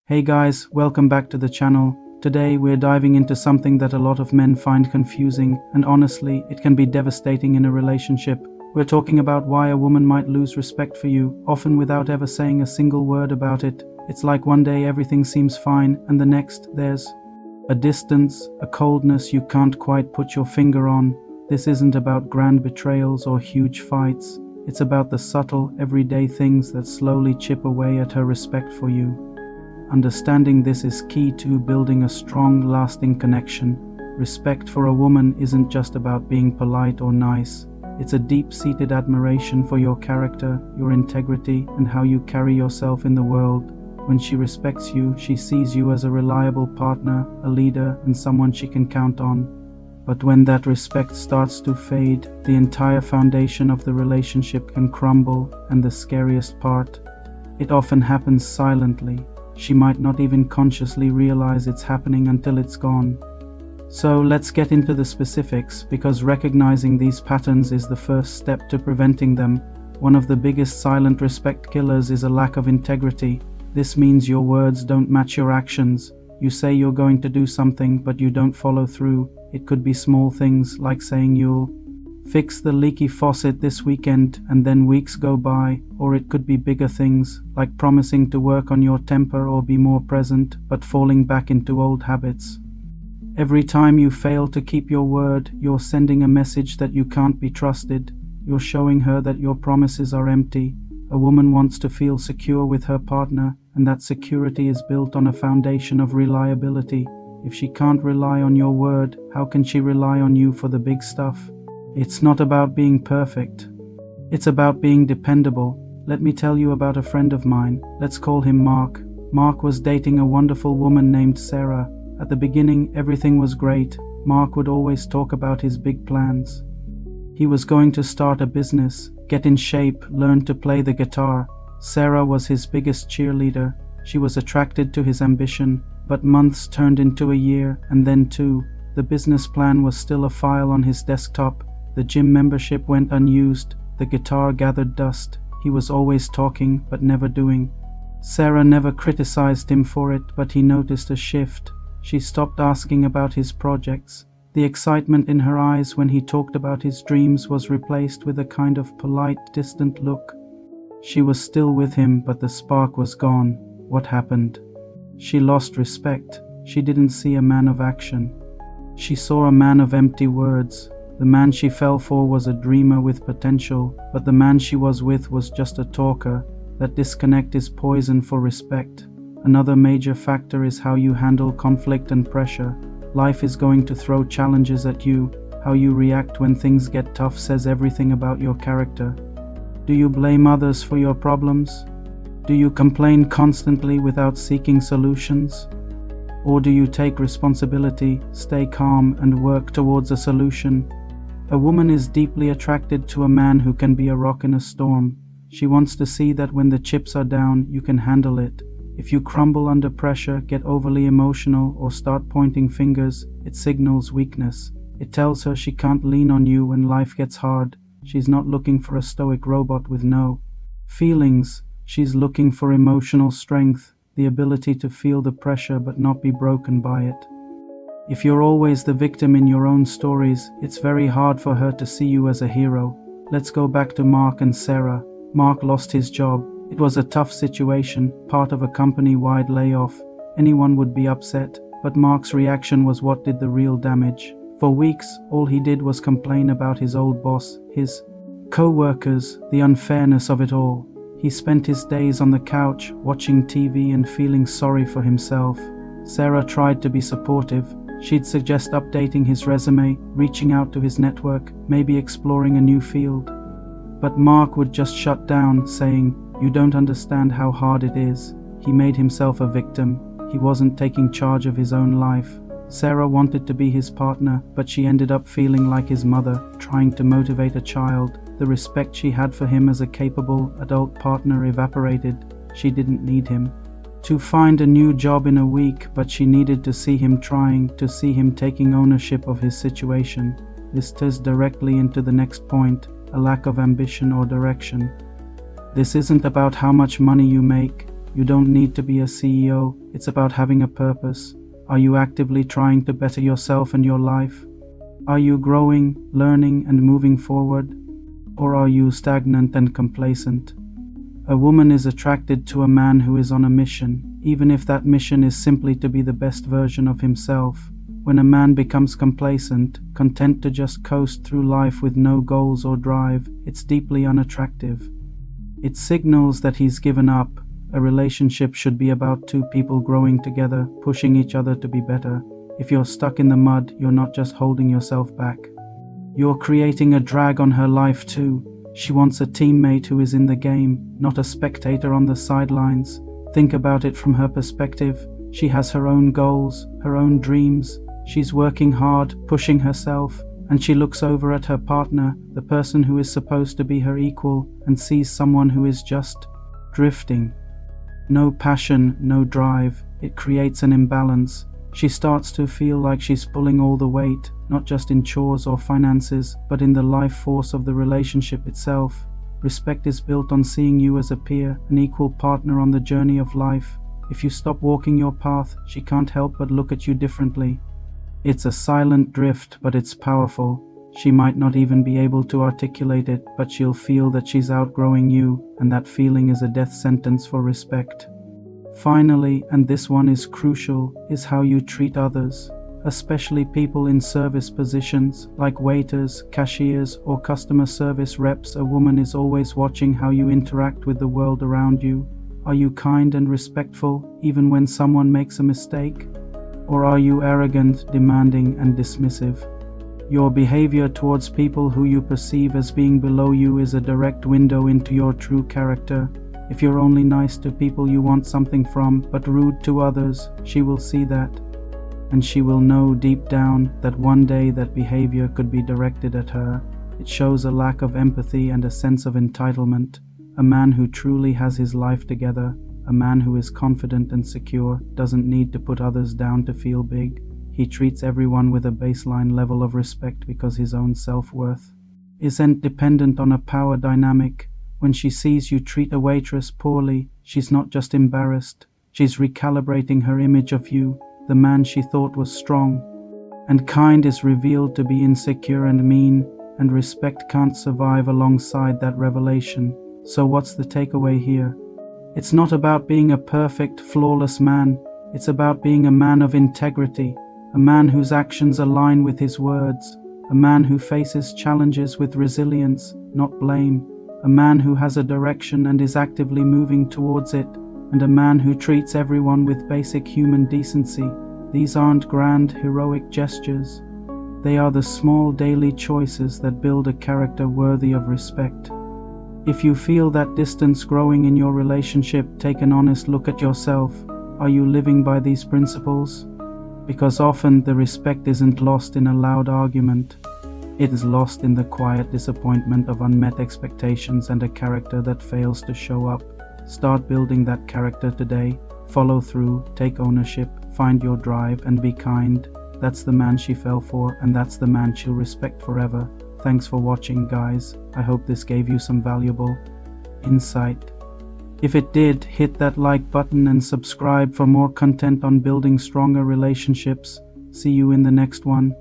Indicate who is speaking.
Speaker 1: Hey guys, welcome back to the channel. Today we're diving into something that a lot of men find confusing, and honestly, it can be devastating in a relationship. We're talking about why a woman might lose respect for you, often without ever saying a single word about it. It's like one day everything seems fine, and the next, there's a distance, a coldness you can't quite put your finger on. This isn't about grand betrayals or huge fights. It's about the subtle, everyday things that slowly chip away at her respect for you. Understanding this is key to building a strong, lasting connection. Respect for a woman isn't just about being polite or nice. It's a deep-seated admiration for your character, your integrity, and how you carry yourself in the world. When she respects you, she sees you as a reliable partner, a leader, and someone she can count on. But when that respect starts to fade, the entire foundation of the relationship can crumble, and the scariest part, it often happens silently. She might not even consciously realize it's happening until it's gone. So let's get into the specifics, because recognizing these patterns is the first step to preventing them. One of the biggest silent respect killers is a lack of integrity. This means your words don't match your actions. You say you're going to do something, but you don't follow through. It could be small things like saying you'll fix the leaky faucet this weekend and then weeks go by, or it could be bigger things like promising to work on your temper or be more present, but falling back into old habits. Every time you fail to keep your word, you're sending a message that you can't be trusted. You're showing her that your promises are empty. A woman wants to feel secure with her partner, and that security is built on a foundation of reliability. If she can't rely on your word, how can she rely on you for the big stuff? It's not about being perfect. It's about being dependable. Let me tell you about a friend of mine. Let's call him Mark. Mark was dating a wonderful woman named Sarah. At the beginning, everything was great. Mark would always talk about his big plans. He was going to start a business, get in shape, learn to play the guitar. Sarah was his biggest cheerleader. She was attracted to his ambition, but months turned into a year, and then two. The business plan was still a file on his desktop. The gym membership went unused. The guitar gathered dust. He was always talking, but never doing. Sarah never criticized him for it, but he noticed a shift. She stopped asking about his projects. The excitement in her eyes when he talked about his dreams was replaced with a kind of polite, distant look. She was still with him, but the spark was gone. What happened? She lost respect. She didn't see a man of action. She saw a man of empty words. The man she fell for was a dreamer with potential, but the man she was with was just a talker. That disconnect is poison for respect. Another major factor is how you handle conflict and pressure. Life is going to throw challenges at you. How you react when things get tough says everything about your character. Do you blame others for your problems? Do you complain constantly without seeking solutions? Or do you take responsibility, stay calm, and work towards a solution? A woman is deeply attracted to a man who can be a rock in a storm. She wants to see that when the chips are down, you can handle it. If you crumble under pressure, get overly emotional, or start pointing fingers, it signals weakness. It tells her she can't lean on you when life gets hard. She's not looking for a stoic robot with no feelings. She's looking for emotional strength, the ability to feel the pressure but not be broken by it. If you're always the victim in your own stories, it's very hard for her to see you as a hero. Let's go back to Mark and Sarah. Mark lost his job. It was a tough situation, part of a company-wide layoff. Anyone would be upset, but Mark's reaction was what did the real damage. For weeks, all he did was complain about his old boss, his co-workers, the unfairness of it all. He spent his days on the couch, watching TV and feeling sorry for himself. Sarah tried to be supportive. She'd suggest updating his resume, reaching out to his network, maybe exploring a new field. But Mark would just shut down, saying, "You don't understand how hard it is." He made himself a victim. He wasn't taking charge of his own life. Sarah wanted to be his partner, but she ended up feeling like his mother, trying to motivate a child. The respect she had for him as a capable, adult partner evaporated. She didn't need him to find a new job in a week, but she needed to see him trying, to see him taking ownership of his situation. This ties directly into the next point, a lack of ambition or direction. This isn't about how much money you make. You don't need to be a CEO, it's about having a purpose. Are you actively trying to better yourself and your life? Are you growing, learning, and moving forward? Or are you stagnant and complacent? A woman is attracted to a man who is on a mission, even if that mission is simply to be the best version of himself. When a man becomes complacent, content to just coast through life with no goals or drive, it's deeply unattractive. It signals that he's given up. A relationship should be about two people growing together, pushing each other to be better. If you're stuck in the mud, you're not just holding yourself back. You're creating a drag on her life too. She wants a teammate who is in the game, not a spectator on the sidelines. Think about it from her perspective. She has her own goals, her own dreams. She's working hard, pushing herself, and she looks over at her partner, the person who is supposed to be her equal, and sees someone who is just drifting. No passion, no drive. It creates an imbalance. She starts to feel like she's pulling all the weight, not just in chores or finances, but in the life force of the relationship itself. Respect is built on seeing you as a peer, an equal partner on the journey of life. If you stop walking your path, she can't help but look at you differently. It's a silent drift, but it's powerful. She might not even be able to articulate it, but she'll feel that she's outgrowing you, and that feeling is a death sentence for respect. Finally, and this one is crucial, is how you treat others, especially people in service positions like waiters, cashiers, or customer service reps. A woman is always watching how you interact with the world around you. Are you kind and respectful, even when someone makes a mistake? Or are you arrogant, demanding, and dismissive? Your behavior towards people who you perceive as being below you is a direct window into your true character. If you're only nice to people you want something from, but rude to others, she will see that. And she will know deep down that one day that behavior could be directed at her. It shows a lack of empathy and a sense of entitlement. A man who truly has his life together, a man who is confident and secure, doesn't need to put others down to feel big. He treats everyone with a baseline level of respect because his own self-worth isn't dependent on a power dynamic. When she sees you treat a waitress poorly, she's not just embarrassed. She's recalibrating her image of you. The man she thought was strong and kind is revealed to be insecure and mean, and respect can't survive alongside that revelation. So what's the takeaway here? It's not about being a perfect, flawless man. It's about being a man of integrity, a man whose actions align with his words, a man who faces challenges with resilience, not blame, a man who has a direction and is actively moving towards it, and a man who treats everyone with basic human decency. These aren't grand, heroic gestures. They are the small daily choices that build a character worthy of respect. If you feel that distance growing in your relationship, take an honest look at yourself. Are you living by these principles? Because often the respect isn't lost in a loud argument. It is lost in the quiet disappointment of unmet expectations and a character that fails to show up. Start building that character today. Follow through, take ownership, find your drive, and be kind. That's the man she fell for, and that's the man she'll respect forever. Thanks for watching, guys. I hope this gave you some valuable insight. If it did, hit that like button and subscribe for more content on building stronger relationships. See you in the next one.